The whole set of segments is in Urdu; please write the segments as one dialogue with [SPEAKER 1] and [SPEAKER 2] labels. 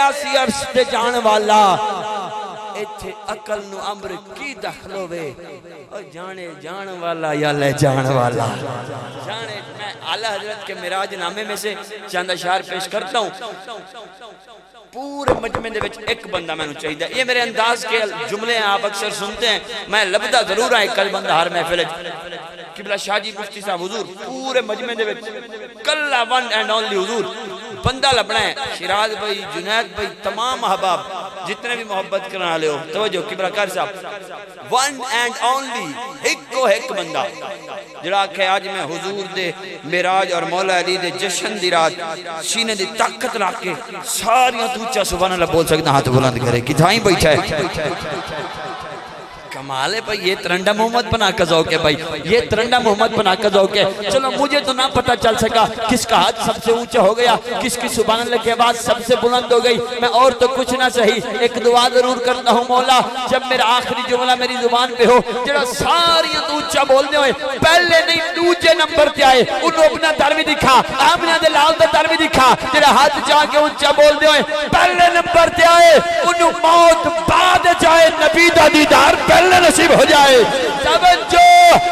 [SPEAKER 1] آسی عرش تے جان والا ایتھے عقل نو امر کی دخل ہوئے اور جانے جان والا یا لے جان والا جانے میں اعلیٰ حضرت کے معراج نامے میں سے چند اشعار پیش کرتا ہوں پورے مجمع دے وچ ایک بندہ میں نو چاہیے یہ میرے انداز کے جملے ہیں آپ اکثر سنتے ہیں میں لبدہ ضرور آئے کل بندہ ہر محفل قبلہ شاہ جی مفتی صاحب حضور پورے مجمع دے وچ کلہ ون اینڈ اونلی حضور بندہ لبنا ہے شیراز بھائی جنید بھائی تمام احباب جتنے بھی محبت کرنا لے ہو توجہ قبلہ کار صاحب ون اینڈ اونلی ایک کو ایک بندہ جڑا کہ آج میں حضور دے معراج اور مولا علی دے جشن دی رات سینے دی طاقت لا کے ساریاں توچہ سبحان اللہ بول سکتا ہاتھ بلند کرے کتھائیں بیٹھا ہے کمال ہے بھائی یہ ترنڈا محمد بنا کا ذوق ہے بھائی یہ ترنڈا محمد بنا کا ذوق ہے چلو مجھے تو نہ پتہ چل سکا کس کا ہاتھ سب سے اونچا ہو گیا کس کی سبحان اللہ کے بعد سب سے بلند ہو گئی میں اور تو کچھ نہ صحیح ایک دعا ضرور کرتا ہوں مولا جب میرا آخری جملہ میری زبان پہ ہو جڑا ساری تو اونچا بولنے ہوئے پہلے نہیں دوسرے نمبر تے آئے انہوں اپنا در بھی دکھا آمنہ دے لال دا در بھی دکھا جڑا ہاتھ جا کے اونچا بولنے ہوئے پہلے نمبر تے آئے انہوں موت بعد جائے نبی دا دیدار پہلے نصیب ہو جائے توجہ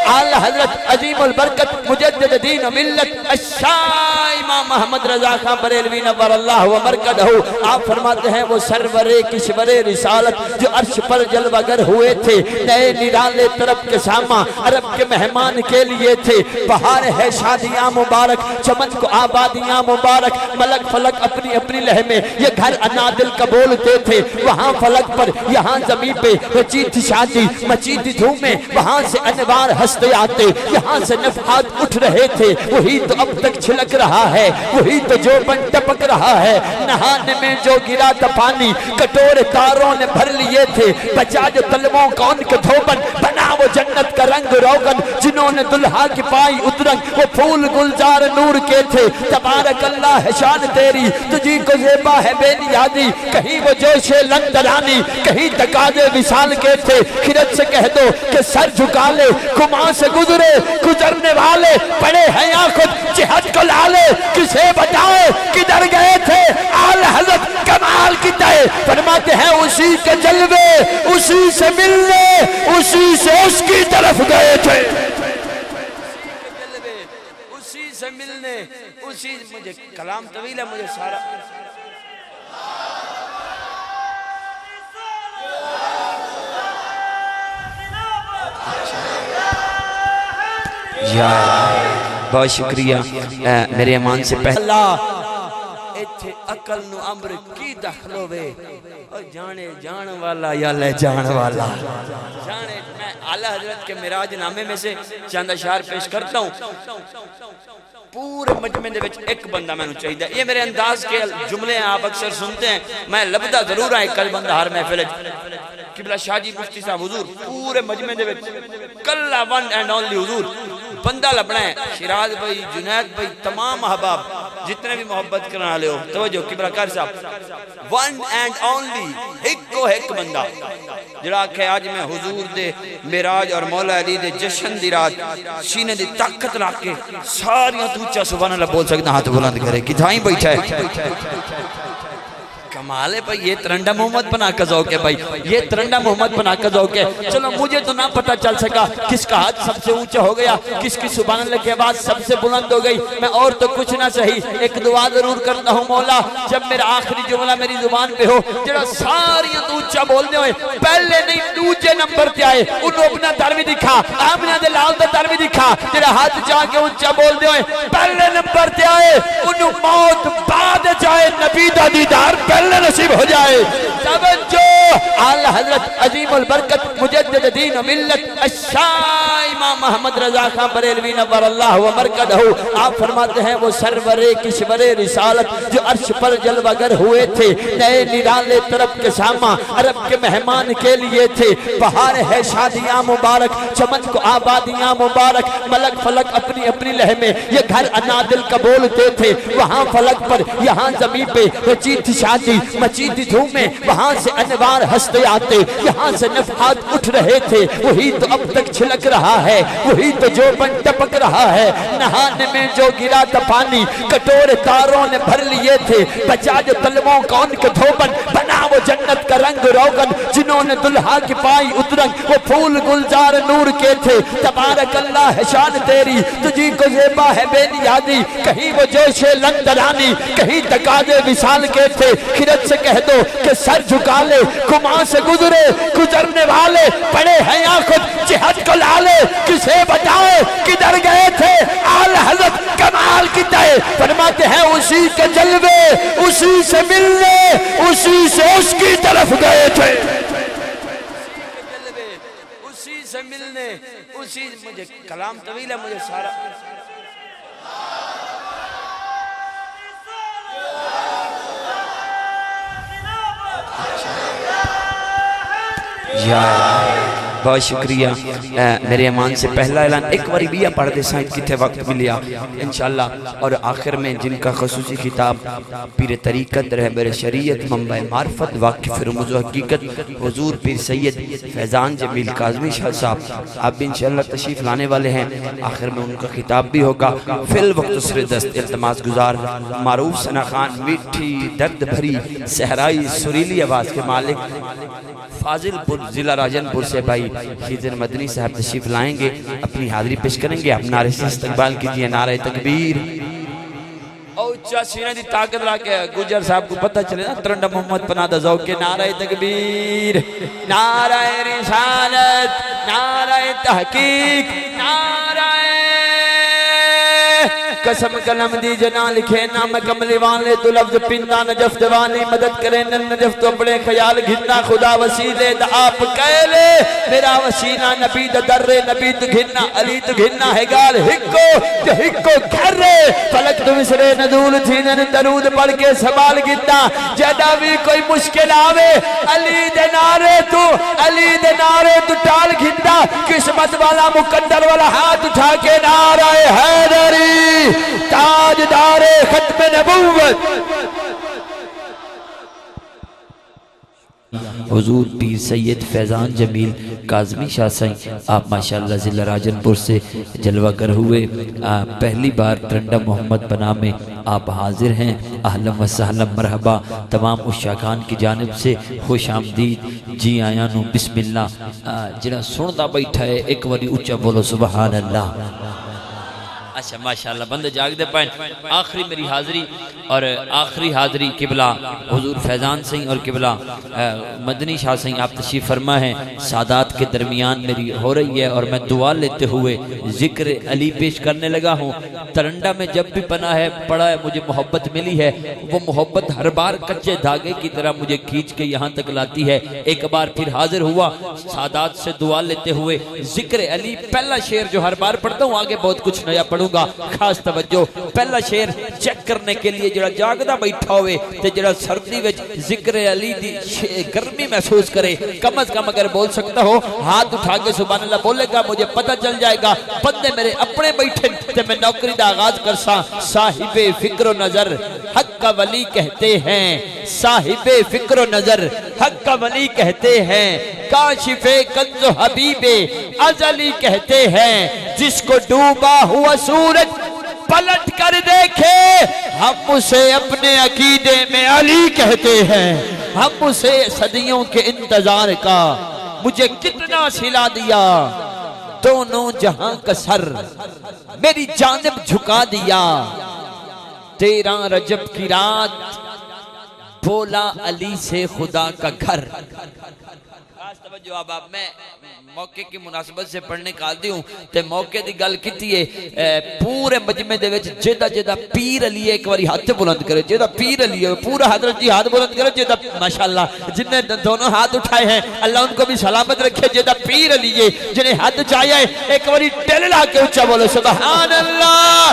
[SPEAKER 1] اعلی حضرت عظیم البرکت مجدد دین و ملت الشاہ امام محمد رضا خان بریلوی نور اللہ و مرکدہ آپ فرماتے ہیں وہ سرور کشور رسالت جو عرش پر جلوہ گر ہوئے تھے نئے نرالے طرف کے ساما عرب کے مہمان کے لیے تھے بہار ہے شادیاں مبارک چمن کو آبادیاں مبارک ملک فلک اپنی اپنی لہ میں یہ گھر انادل کا بولتے تھے وہاں فلک پر یہاں زمین پہ رچیت شادی مچیت دھومیں وہاں سے انوار ہستے آتے یہاں سے نفحات اٹھ رہے تھے وہی تو اب تک چھلک رہا ہے وہی تو جو بن ٹپک رہا ہے نہانے میں جو گرا تھا پانی کٹور تاروں نے بھر لیے تھے بچا جو تلووں کا ان کے دھوبن بنا وہ جنت کا رنگ روغن جنہوں نے دلہا کی پائی اترنگ وہ پھول گلزار نور کے تھے تبارک اللہ ہے شان تیری تجھی کو زیبا ہے بے نیادی کہیں وہ جوش لندرانی کہیں تقاضے وصال کے تھے خیرت سے کہہ دو کہ سر جھکا لے کماں سے گزرے گزرنے والے پڑے ہیں یا خود جہد کو لالے کسے بتائے کدھر گئے تھے اعلی حضرت کمال کی تائے فرماتے ہیں اسی کے جلوے اسی سے ملنے اسی سے اس کی طرف گئے تھے اسی سے ملنے اسی مجھے کلام طویل ہے مجھے سارا بہت شکریہ میرے امان سے پہلے اللہ ایتھے عقل نو امر کی دخل ہوئے اور جانے جان والا یا لے جان والا جانے میں اعلیٰ حضرت کے معراج نامے میں سے چند اشعار پیش کرتا ہوں پورے مجمع دے وچ ایک بندہ میں نو چاہیے یہ میرے انداز کے جملے ہیں آپ اکثر سنتے ہیں میں لبدہ ضرور آئے کل بندہ ہر محفل قبلہ شاہ جی مفتی صاحب حضور پورے مجمع دے وچ کلہ ون اینڈ اونلی حضور بندہ لبنا ہے شیراز بھائی جنید بھائی تمام احباب جتنے بھی محبت کرنا لے ہو توجہ قبلہ کار صاحب ون اینڈ اونلی ایک کو ایک بندہ جڑا کہ آج میں حضور دے معراج اور مولا علی دے جشن دی رات سینے دی طاقت لا کے ساریاں توچہ سبحان اللہ بول سکتا ہاتھ بلند کرے کتھائیں بیٹھا ہے کمال ہے بھائی یہ ترنڈا محمد بنا کا ذوق ہے بھائی یہ ترنڈا محمد بنا کا ذوق ہے چلو مجھے تو نہ پتہ چل سکا کس کا ہاتھ سب سے اونچا ہو گیا کس کی سبحان اللہ کے بعد سب سے بلند ہو گئی میں اور تو کچھ نہ صحیح ایک دعا ضرور کرتا ہوں مولا جب میرا آخری جملہ میری زبان پہ ہو جڑا ساریاں تو اونچا بولنے ہوئے پہلے نہیں دوسرے نمبر تے آئے انہوں اپنا در بھی دکھا آمنہ دے لال دا در بھی دکھا جڑا ہاتھ جا کے اونچا بولنے ہوئے پہلے نمبر تے آئے انہوں موت بعد جائے نبی دا دیدار پہلے نصیب ہو جائے توجہ اعلی حضرت عظیم البرکت مجدد دین و ملت الشاہ امام محمد رضا خان بریلوی نور اللہ و مرکدہ آپ فرماتے ہیں وہ سرور کشور رسالت جو عرش پر جلوہ گر ہوئے تھے نئے نرالے طرف کے ساما عرب کے مہمان کے لیے تھے بہار ہے شادیاں مبارک چمن کو آبادیاں مبارک ملک فلک اپنی اپنی لہ میں یہ گھر انادل کا بولتے تھے وہاں فلک پر یہاں زمین پہ رچیت شادی مچیت دھومیں وہاں سے انوار ہنستے آتے، یہاں سے نفحات اٹھ رہے تھے، وہی تو اب تک چھلک رہا ہے، وہی تو جو بن ٹپک رہا ہے، نہانے میں جو گرا تھا پانی کٹورے تاروں نے بھر لیے تھے، بچا جو طلبوں کا ان کے دھوبن، بنا وہ جنت کا رنگ روغن، جنہوں نے دلہا کی پائی ادرنگ، وہ پھول گلزار نور کے تھے، تبارک اللہ ہے شان تیری، تجھی کو زیبا ہے بے نیازی، کہیں وہ جوش لندرانی، کہیں تقاضے وصال کے تھے، خرد سے کہہ دو کہ سر جھکا لے، کماں سے گزرے گزرنے والے، پڑے ہیں یا خود جہد کو لالے، کسے بتائے کدھر گئے تھے آل حضرت کمال کی تہے، فرماتے ہیں اسی کے جلوے اسی سے ملنے اسی سے اس کی طرف گئے تھے، اسی سے ملنے اسی، مجھے کلام طویل ہے، مجھے سارا بہت شکریہ میرے امان سے پہلا اعلان ایک باری بھی پڑھ دے سائیں کتنے وقت ملیا انشاءاللہ، اور آخر میں جن کا خصوصی خطاب پیر طریقت رہبر شریعت منبع معرفت واقف رموز و حقیقت حضور پیر سید فیضان جمیل کاظمی شاہ صاحب، آپ بھی انشاءاللہ تشریف لانے والے ہیں، آخر میں ان کا خطاب بھی ہوگا۔ فی الوقت اسر دست التماس گزار معروف ثنا خان، میٹھی درد بھری صحرائی سریلی آواز کے مالک فاضل پور ضلع راجن پور سے بھائی خضر مدنی صاحب تشریف لائیں گے، اپنی حاضری پیش کریں گے، آپ نعرے سے استقبال کیجئے، نعرہ تکبیر۔ اوچا سینہ دی طاقت لا کے گجر صاحب کو پتہ چلے نا ترنڈا محمد پناہ ذوق کے نعرہ تکبیر، نعرہ رسالت، نعرہ تحقیق، نعرہ قسم قلم دی جنا لکھے نام کملی والے تو لفظ پندہ نجف دوانی مدد کرے نن نجف تو بڑے خیال گھننا خدا وسیلے دا آپ کہلے میرا وسیلہ نبی دا در نبی تو گھننا علی تو گھننا ہے گال ہکو جو ہکو گھر رے فلک تو مصرے ندول تھینن درود پڑھ کے سوال گھننا جدہ بھی کوئی مشکل آوے علی دے نارے تو ٹال گھننا قسمت والا مقدر والا ہاتھ اٹھا کے نعرہ حیدری تاجدار ختم نبوت حضور پیر سید فیضان جمیل کاظمی شاہ سائیں، آپ ماشاءاللہ ضلع راجن پور سے جلوہ گر ہوئے، پہلی بار ترنڈا محمد بنا میں آپ حاضر ہیں، اہلا و سہلا مرحبا، تمام اشاکان کی جانب سے خوش آمدید، جی آیا نو بسم اللہ، جنہا سنتا بیٹھا ہے ایک واری اچھا بولو سبحان اللہ۔ اچھا ماشاءاللہ بندے جاگ دے پائیں، آخری میری حاضری اور آخری حاضری قبلہ حضور فیضان سنگھ اور قبلہ مدنی شاہ سنگھ آپ تشریف فرما ہیں، سادات کے درمیان میری ہو رہی ہے اور میں دعا لیتے ہوئے ذکر علی پیش کرنے لگا ہوں۔ ترنڈا میں جب بھی پناہ ہے پڑا ہے مجھے محبت ملی ہے، وہ محبت ہر بار کچے دھاگے کی طرح مجھے کھینچ کے یہاں تک لاتی ہے، ایک بار پھر حاضر ہوا سادات سے دعا لیتے ہوئے ذکر علی، پہلا شعر جو ہر بار پڑھتا ہوں، آگے بہت کچھ نیا پڑھوں گا، خاص توجہ، پہلا شعر چیک کرنے کے لیے جڑا جاگدہ بیٹھا ہوئے تے جڑا سردی وچ ذکر علی دی گرمی محسوس کرے، کم از کم اگر بول سکتا ہو ہاتھ اٹھا کے سبحان اللہ بولے گا، مجھے پتہ چل جائے گا بندے میرے اپنے بیٹھے تے میں نوکری دا آغاز کرساں۔ صاحب فکر و نظر حق کا ولی کہتے ہیں، صاحب فکر و نظر حق کا ولی کہتے ہیں، کاشف کنز و حبیب ازلی کہتے ہیں، جس کو ڈوبا ہوا سورج پلٹ کر دیکھے ہم اسے اپنے عقیدے میں علی کہتے ہیں، ہم اسے صدیوں کے انتظار کا مجھے کتنا سلا دیا، دونوں جہاں کا سر میری جانب جھکا دیا، 13 رجب کی رات بولا علی سے خدا کا گھر۔ خاص توجہ اب میں موقع کی مناسبت سے پڑھنے کا عادی ہوں تے موقع دی گل کیتی ہے، پورے مجمع دے وچ جیدہ پیر علی ایک واری ہاتھ بلند کرے، جیدہ پیر علی ہے پورا حضرت جی ہاتھ بلند کرے، جیدہ ماشاءاللہ جنہیں دونوں ہاتھ اٹھائے ہیں اللہ ان کو بھی سلامت رکھے، جیدہ پیر علی ہے جنہیں ہاتھ چاہیے ایک واری ٹیل لا کے اچھا بولو سبحان اللہ۔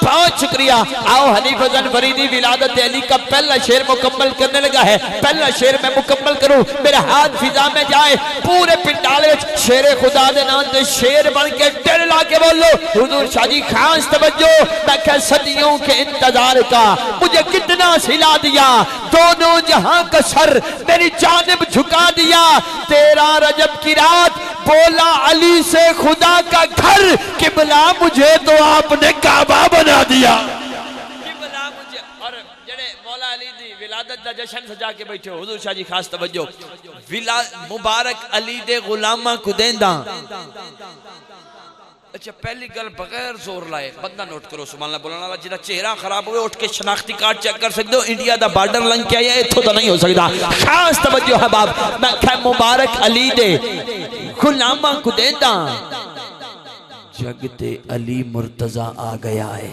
[SPEAKER 1] بہت شکریہ. آؤ حنیف حسن فریدی ولادت علی کا پہلا شعر مکمل کرنے لگا ہے. پہلا شعر میں مکمل کروں, میرا ہاتھ فضا میں جائے, پورے پنڈال شیر خدا دے نام دے شیر بن کے ڈر لا کے بولو حضور شاہ جی خاص توجہ. میں کہ صدیوں کے انتظار کا مجھے کتنا سلا دیا, دونوں جہاں کا سر میری جانب جھکا دیا. 13 رجب کی رات بولا علی سے خدا کا گھر, قبلہ مجھے تو آپ نے کعبہ بنا دیا. قبلہ مجھے, اور جڑے مولا علی دی ولادت دا جشن سجا کے بیٹھے ہو حضور شاہ جی خاص توجہ. مبارک علی دے غلامہ کو دینداں. اچھا پہلی گل بغیر زور لائے بندہ نوٹ کرو سبحان اللہ بولنا اللہ جنہا چہرہ خراب ہوئے اٹھ کے شناختی کارڈ چیک کر سکتے ہو. انڈیا دا بارڈر لنگ کیا ہے اتھو تو نہیں ہو سکتا. خاص توجہ ہے باب, میں کہ مبارک علی دے غلامہ کو دینداں, جگتے علی مرتضی آ گیا ہے.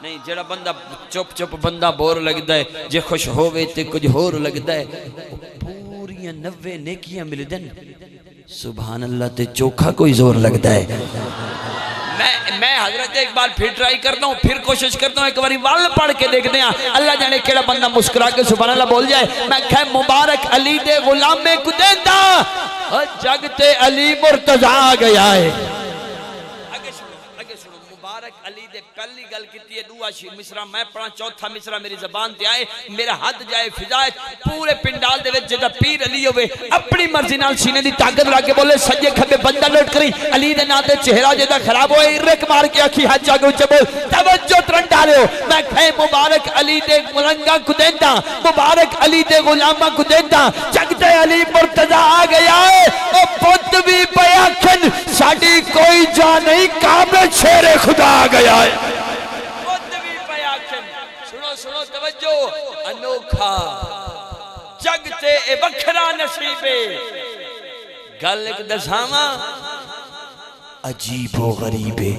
[SPEAKER 1] نہیں جڑا بندہ چپ چپ بندہ بور لگتا ہے, جے خوش ہوئے تے کچھ ہور لگتا ہے. پوریاں 90 نیکیاں مل دن سبحان اللہ تے چوکھا کوئی زور لگتا ہے. میں حضرت ایک بار پھر ٹرائی کرتا ہوں, پھر کوشش کرتا ہوں, ایک باری وال پڑھ کے دیکھتے ہیں اللہ جانے کیڑا بندہ مسکرا کے سبحان اللہ بول جائے. میں کہ مبارک علی دے غلامے کو دیندہ, جگتے علی مرتضی آ گیا ہے. مبارک علی دے پہلی گل کیتی ہے, دعا شیر مصرع میں پڑھا, چوتھا مصرع میری زبان تے آئے, میرا حد جائے فضائت پورے پنڈال دے وچ جدا پیر علی ہوئے اپنی مرضی نال سینے دی طاقت لا کے بولے سجے کھبے بندہ لوٹ کری علی دے نام تے چہرہ جدا خراب ہوئے رک مار کے اکھی ہاتھ جاگے اونچے بول توجہ ترن ڈالو. میں کہے مبارک علی دے ملنگا کو دینداں, مبارک علی دے غلامہ کو دینداں, جگتے علی مرتضی آ گیا ہے. او پت بھی پیا کھن ساڑی کوئی جا نہیں, کعبے شیر خدا آ گیا ہے. سنو توجہ, انوکھا جگتے اے بکھرا نصیبے, گل ایک دساواں عجیب و غریبے.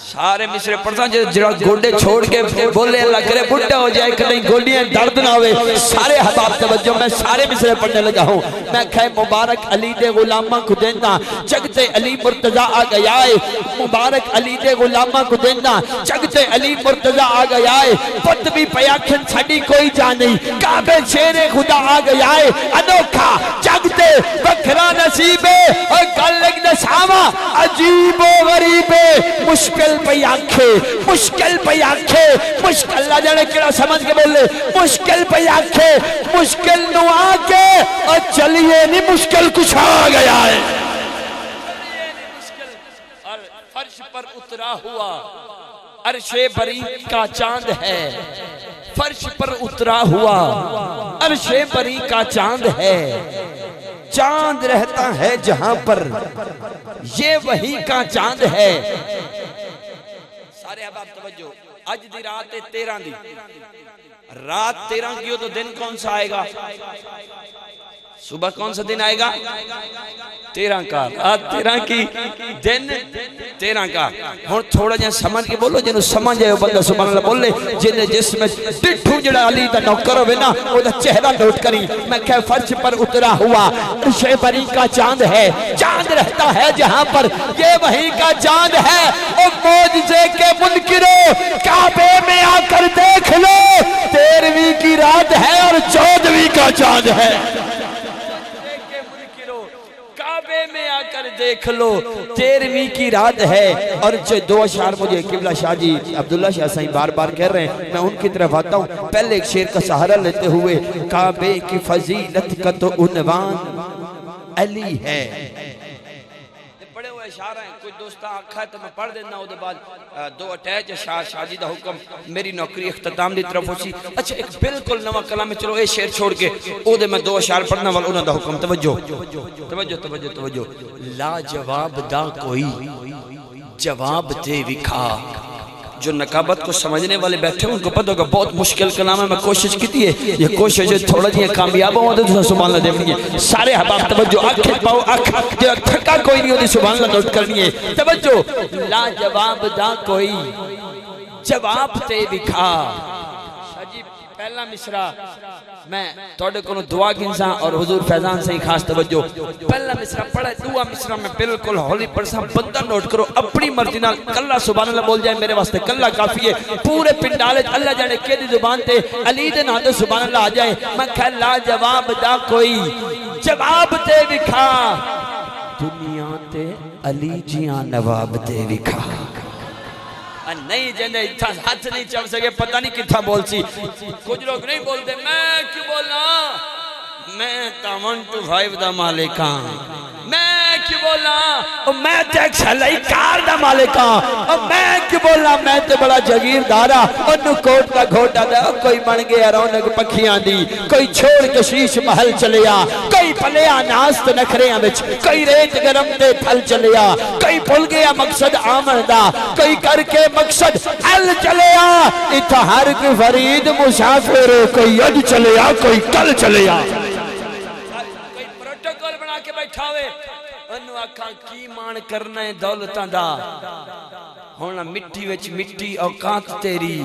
[SPEAKER 1] سارے مصرے پڑھتا جڑا گوڑے چھوڑ کے بولے اللہ کرے بڑھا ہو جائے کہ نہیں گوڑیاں درد نہ ہوئے. سارے حباب توجہ, میں سارے مصرے پڑھنے لگا ہوں. میں کہے مبارک علی دے غلامہ کو دینداں, جگتے علی مرتضی آ گیا ہے. مبارک علی دے غلامہ کو دینداں, جگتے علی مرتضی آ گیا ہے. پت بھی پیاکھن چھڑی کوئی جا نہیں, کعبے شیر خدا آ گیا ہے. انوکھا جگتے بکھرا نصیبے, اور گل ایک دساواں عجیب و غریبے. مشکل پہ آنکھے, مشکل پہ آنکھے, مشکل اللہ جانے کیڑا سمجھ کے بولے مشکل پہ آنکھے, مشکل نو آکے اور چلیے نہیں مشکل کچھ آ گیا ہے. اور فرش پر اترا ہوا عرش بری کا چاند ہے, فرش پر اترا ہوا عرش بری کا چاند ہے. چاند رہتا ہے جہاں پر یہ وہی کا چاند ہے. سارے احباب توجہ, آج دی رات 13 دی, رات 13 کی ہو تو دن کون سا آئے گا, صبح کون سا دن آئے گا 13 کا, رات 13 کی دن 13 کا. ہون تھوڑا جہاں سمجھ کے بولو جنہوں سمجھ جائے بندہ سبحان اللہ بولے جنہیں جس میں ڈٹھو جڑا علی دا نوکر ہوئے نا وہ دا چہرہ نوٹ کری. میں کہے فرش پر اترا ہوا عرش بری کا چاند ہے, چاند رہتا ہے جہاں پر یہ وہی کا چاند ہے. او معجزے کے منکرو کعبے میں آ کر دیکھ لو, 13ویں کی رات ہے اور 14ویں کا چاند ہے. کعبے میں آ کر دیکھ لو 13ویں کی رات ہے. اور جو 2 اشعار مجھے قبلہ شاہ جی عبداللہ شاہ صاحب بار بار کہہ رہے ہیں, میں ان کی طرف آتا ہوں. پہلے ایک شعر کا سہارا لیتے ہوئے, کعبے کی فضیلت کا تو عنوان علی ہے. بڑے ہوئے اشعار ہیں, کوئی دوستہ آکھا ہے تو میں پڑھ دینا, وہ بعد 2 اٹیچ اشعار شاہ جی دا حکم میری نوکری اختتام دی طرف ہوسی. اچھا ایک بالکل نوہ کلام میں چلو اے شعر چھوڑ کے او دے میں 2 اشعار پڑھنا والا انہوں دا حکم. توجہ توجہ توجہ توجہ. لا جواب دا کوئی جواب دے وکھا. جو نقابت کو سمجھنے والے بیٹھے ہیں ان کو پتہ ہوگا بہت مشکل کلام ہے, میں کوشش کی ہے, یہ کوشش تھوڑا جی کامیاب ہوں تو سبحان اللہ دیکھنی ہے. سارے حباب توجہ, آنکھیں پاؤ آنکھ جو تھکا کوئی نہیں ہوتی سبحان اللہ نوٹ کرنی ہے. توجہ, لا جواب دا کوئی جواب تے دکھا. حاجی پہلا مصرع میں توڑے کو دعا گنسا اور حضور فیضان سے ہی خاص توجہ پہلا مصرع پڑھا دعا مصرع میں بالکل ہولی پرسا بندہ نوٹ کرو اپنی مرضی نال کلا سبحان اللہ بول جائے میرے واسطے کلا کافی ہے پورے پنڈالے اللہ جانے کے دی زبان تے علی دے نام تے سبحان اللہ آ جائے میں کہا لا جواب دا کوئی جواب تے وکھا دنیا تے علی جیاں نواب تے وکھا نہیں جنہیں اتھا ہاتھ نہیں چل سکے پتہ نہیں کتھا بول سی کچھ لوگ نہیں بولتے میں کیوں بولنا میں تاون ٹو فائیو دا مالکاں میں کیوں بولنا میں ٹیک سلائی کار دا مالکاں میں کیوں بولنا میں تے بڑا جگیر دارا انہوں کوٹ کا گھوٹا دا کوئی بن گیا رونق پکھیاں دی کوئی چھوڑ کے شیش محل چلیا کوئی پلیا ناست نکھریاں بچ کوئی ریت گرم تے تھل چلیا کوئی پھل گیا مقصد آمن دا کوئی کر کے مقصد حل چلیا اتھا ہر کی فرید مسافر کوئی اد چلیا کوئی کل چلیا کوئی پروٹوکول بنا کے بیٹھا ہوئے انہوں آکھا کی مان کرنا ہے دولتان دا ہونا مٹی وچ مٹی اوقات تیری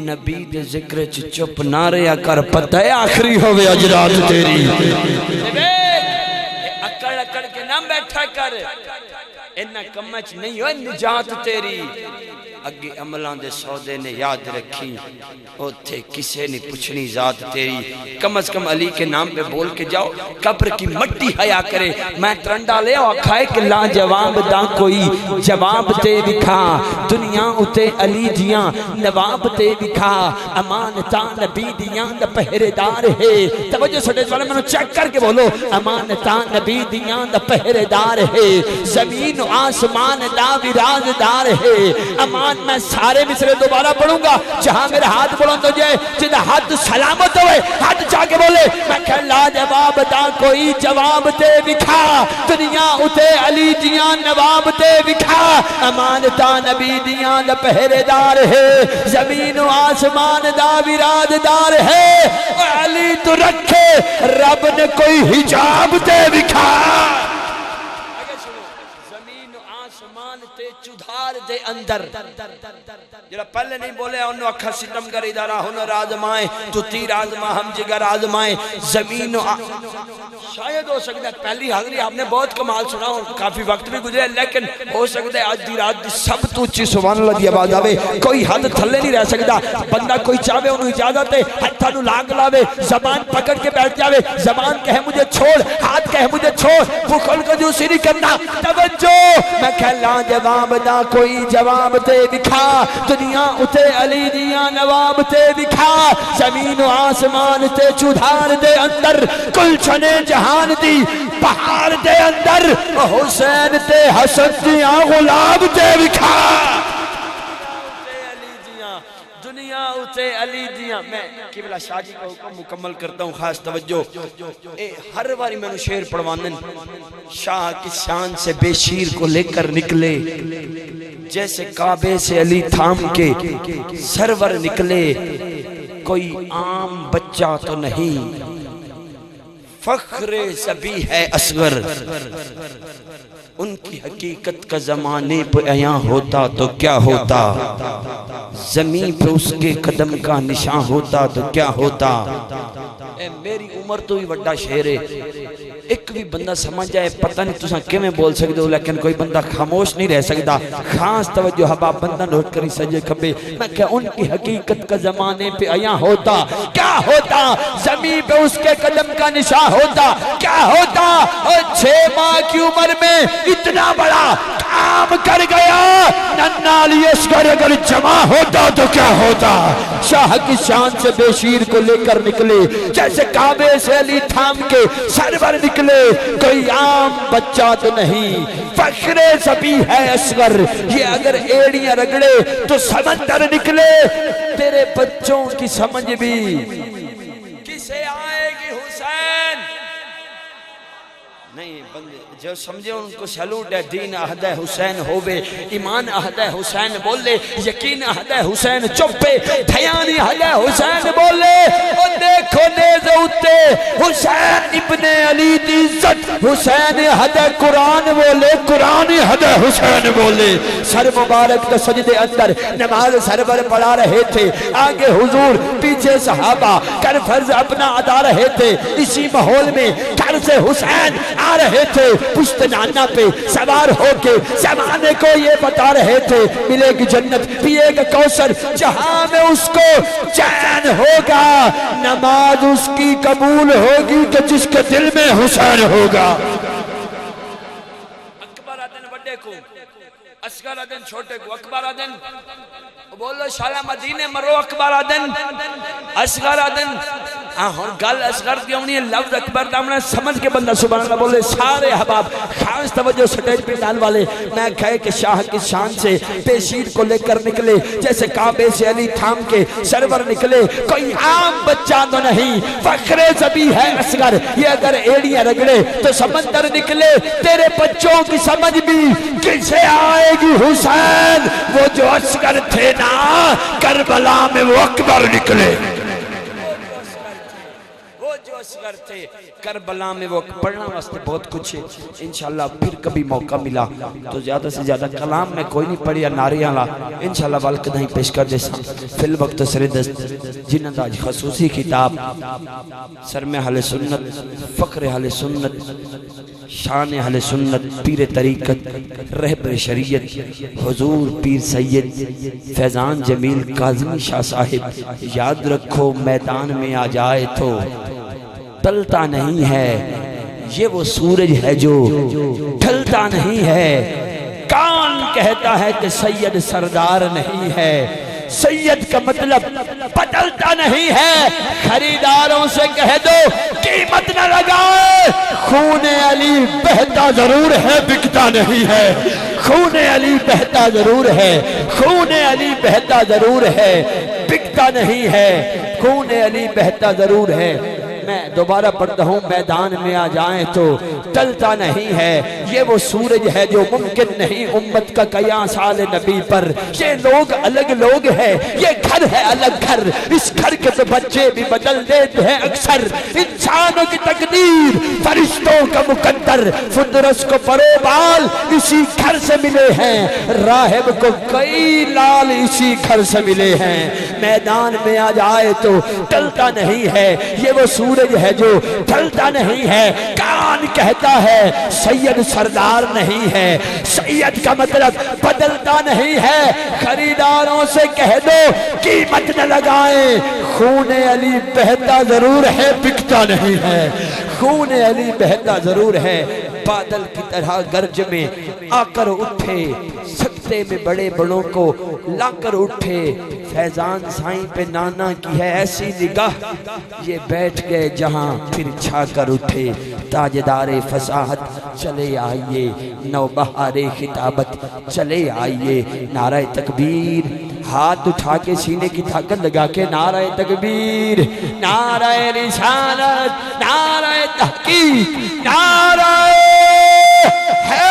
[SPEAKER 1] نبی دے ذکر چپ نہ رہا کر پتہ ہے آخری ہوئے اجرات تیری اکڑ اکڑ کے نہ بیٹھا کر انہا کمچ نہیں ہوئے نجات تیری اگے عملان دے سودے نے یاد رکھی او تھے کسے نے پوچھنی ذات تیری کم از کم علی کے نام پہ بول کے جاؤ قبر کی مٹی حیا کرے میں ترنڈا لے اور کھائے کہ لا جواب دا کوئی جواب تے دکھا دنیا اتے علی دیاں نواب تے دکھا امانتا نبی دیاں دا پہرے دار ہے توجہ سٹے والے میں چیک کر کے بولو امانتا نبی دیاں دا پہرے دار ہے زمین و آسمان دا وراز دار ہے امان میں سارے مصرے دوبارہ پڑھوں گا جہاں میرے ہاتھ بلند ہو جائے جنہاں ہاتھ سلامت ہوئے ہاتھ جا کے بولے میں کہ لا جواب دا کوئی جواب تے بکھا دنیا اتے علی دیاں نواب تے بکھا امانتا نبی دیاں دا پہرے دار ہے زمین و آسمان دا وراز دار ہے علی تو رکھے رب نے کوئی حجاب تے بکھا چودھار دے اندر جڑا پہلے نہیں بولے انہوں اکھا ستم گر ادارہ ہنر آزمائیں تو تیر آزمائیں ہم جگر آزمائیں زمین و شاید ہو سکتا ہے پہلی حاضری آپ نے بہت کمال سنا اور کافی وقت بھی گزرے لیکن ہو سکتا ہے آج دی رات دی سب تو اچھی سبحان اللہ دی آواز آوے کوئی حد تھلے نہیں رہ سکتا بندہ کوئی چاہے انہوں اجازت ہے ہتھا نو لاغ لاوے زبان پکڑ کے بیٹھ جاوے زبان کہے مجھے چھوڑ ہاتھ کہے مجھے چھوڑ بخل کو جو سی نہیں کرنا توجہ میں کہہ لا جواب دا کوئی جواب تے دکھا دنیا اتے علی دیاں نواب تے دکھا زمین و آسمان تے چودھار دے اندر کل چھنے جہان دی پہاڑ دے اندر حسین تے حسن دیاں غلاب تے دکھا دنیا اتے علی دیاں میں قبلہ شاہ جی کا حکم مکمل کرتا ہوں خاص توجہ ہر باری میں نے شعر پڑھوانن شاہ کی شان سے بے شیر کو لے کر نکلے جیسے کعبے سے علی تھام کے سرور نکلے کوئی عام بچہ تو نہیں فخر ذبی ہے اصغر ان کی حقیقت کا زمانے پہ عیاں ہوتا تو کیا ہوتا زمین پہ اس کے قدم کا نشان ہوتا تو کیا ہوتا اے میری عمر تو ہی وڈا شعر ہے ایک بھی بندہ سمجھ جائے پتہ نہیں تُساں کیویں بول سکتے ہو لیکن کوئی بندہ خاموش نہیں رہ سکتا خاص توجہ حباب بندہ نوٹ کری سجے کھبے میں کہ ان کی حقیقت کا زمانے پہ عیاں ہوتا کیا ہوتا زمین پہ اس کے قدم کا نشان ہوتا کیا ہوتا اور 6 ماہ کی عمر میں اتنا بڑا کام کر گیا ننالی اصغر اگر جمع ہوتا تو کیا ہوتا شاہ کی شان سے بے شیر کو لے کر نکلے جیسے کعبے سے علی تھام کے سرور نکلے کوئی عام بچہ تو نہیں فخر ذبی ہے اصغر یہ اگر ایڑیاں رگڑے تو سمندر نکلے تیرے بچوں کی سمجھ بھی کسے آئے گی حسین نہیں بندے جو سمجھے ان کو سلوٹ ہے دین عہد حسین ہووے ایمان عہد حسین بولے یقین عہد حسین چپے دھیانی عہد حسین بولے اور دیکھو نیز اتے حسین ابن علی دی عزت حسین حد قرآن بولے قرآن حد حسین بولے سر مبارک تو سجدے اندر نماز سرور پڑھا رہے تھے آگے حضور پیچھے صحابہ کر فرض اپنا ادا رہے تھے اسی ماحول میں گھر سے حسین آ رہے تھے پشت نانا پہ سوار ہو کے زمانے کو یہ بتا رہے تھے ملے گی جنت پیے گا کوثر جہاں میں اس کو چین ہوگا نماز اس کی قبول ہوگی کہ جس کے دل میں حسین ہوگا اکبر آدن بڑے کو اصغر آدن چھوٹے کو اکبر آدن بولو شالا مدینے مرو اکبر آدن اصغر آدن ہاں گل اصغر کی ہونی ہے لفظ اکبر دامنا سمجھ کے بندہ سبحان اللہ بولے سارے احباب خاص توجہ سٹیج پہ ڈال والے میں کہے کہ شاہ کی شان سے پیشیر کو لے کر نکلے جیسے کعبے سے علی تھام کے سرور نکلے کوئی عام بچہ تو نہیں فخر زبی ہے اصغر یہ اگر ایڑیاں رگڑے تو سمندر نکلے تیرے بچوں کی سمجھ بھی کسے آئے گی حسین وہ جو اصغر تھے نا کربلا میں وہ اکبر نکلے جو اصغر تھے کربلا میں وہ پڑھنا واسطے بہت کچھ ہے انشاءاللہ پھر کبھی موقع ملا تو زیادہ سے زیادہ کلام میں کوئی نہیں پڑھیا ناریاں لا انشاءاللہ والکہ نہیں پیش کر دیسا فی الوقت سر دست جنہ دا خصوصی کتاب سر میں حل سنت فقر حل سنت شان اہل سنت پیر طریقت رہبر شریعت حضور پیر سید فیضان جمیل کاظمی شاہ صاحب یاد رکھو میدان میں آ جائے تو ٹلتا نہیں ہے یہ وہ سورج ہے جو ڈھلتا نہیں ہے کان کہتا ہے کہ سید سردار نہیں ہے سید کا مطلب بدلتا نہیں ہے خریداروں سے کہہ دو قیمت نہ لگائے خون علی بہتا ضرور ہے بکتا نہیں ہے خون علی بہتا ضرور ہے خون علی بہتا ضرور ہے بکتا نہیں ہے خون علی بہتا ضرور ہے میں دوبارہ پڑھتا ہوں میدان میں آ جائیں تو ٹلتا نہیں ہے یہ وہ سورج ہے جو ممکن نہیں امت کا قیاس سال نبی پر یہ لوگ الگ لوگ ہیں یہ گھر ہے الگ گھر اس گھر کے تو بچے بھی بدل دیتے ہیں اکثر انسانوں کی تقدیر فرشتوں کا مقدر فندرس کو پروبال اسی گھر سے ملے ہیں راہب کو کئی لال اسی گھر سے ملے ہیں میدان میں آ جائے تو ٹلتا نہیں ہے یہ وہ سورج ہے جو ڈھلتا نہیں ہے کان کہتا ہے سید سردار نہیں ہے سید کا مطلب بدلتا نہیں ہے خریداروں سے کہہ دو قیمت نہ لگائیں خون علی بہتا ضرور ہے بکتا نہیں ہے خون علی بہتا ضرور ہے بادل کی طرح گرج میں آ کر اٹھے سکتے میں بڑے بڑوں کو لا کر اٹھے فیضان سائیں پہ نانا کی ہے ایسی نگاہ یہ بیٹھ گئے جہاں پھر چھا کر اٹھے تاجدار فصاحت چلے آئیے نوبہار خطابت چلے آئیے نعرہ تکبیر ہاتھ اٹھا کے سینے کی طاقت لگا کے نعرہ تکبیر نعرہ رسالت نعرہ تحقیق نعرہ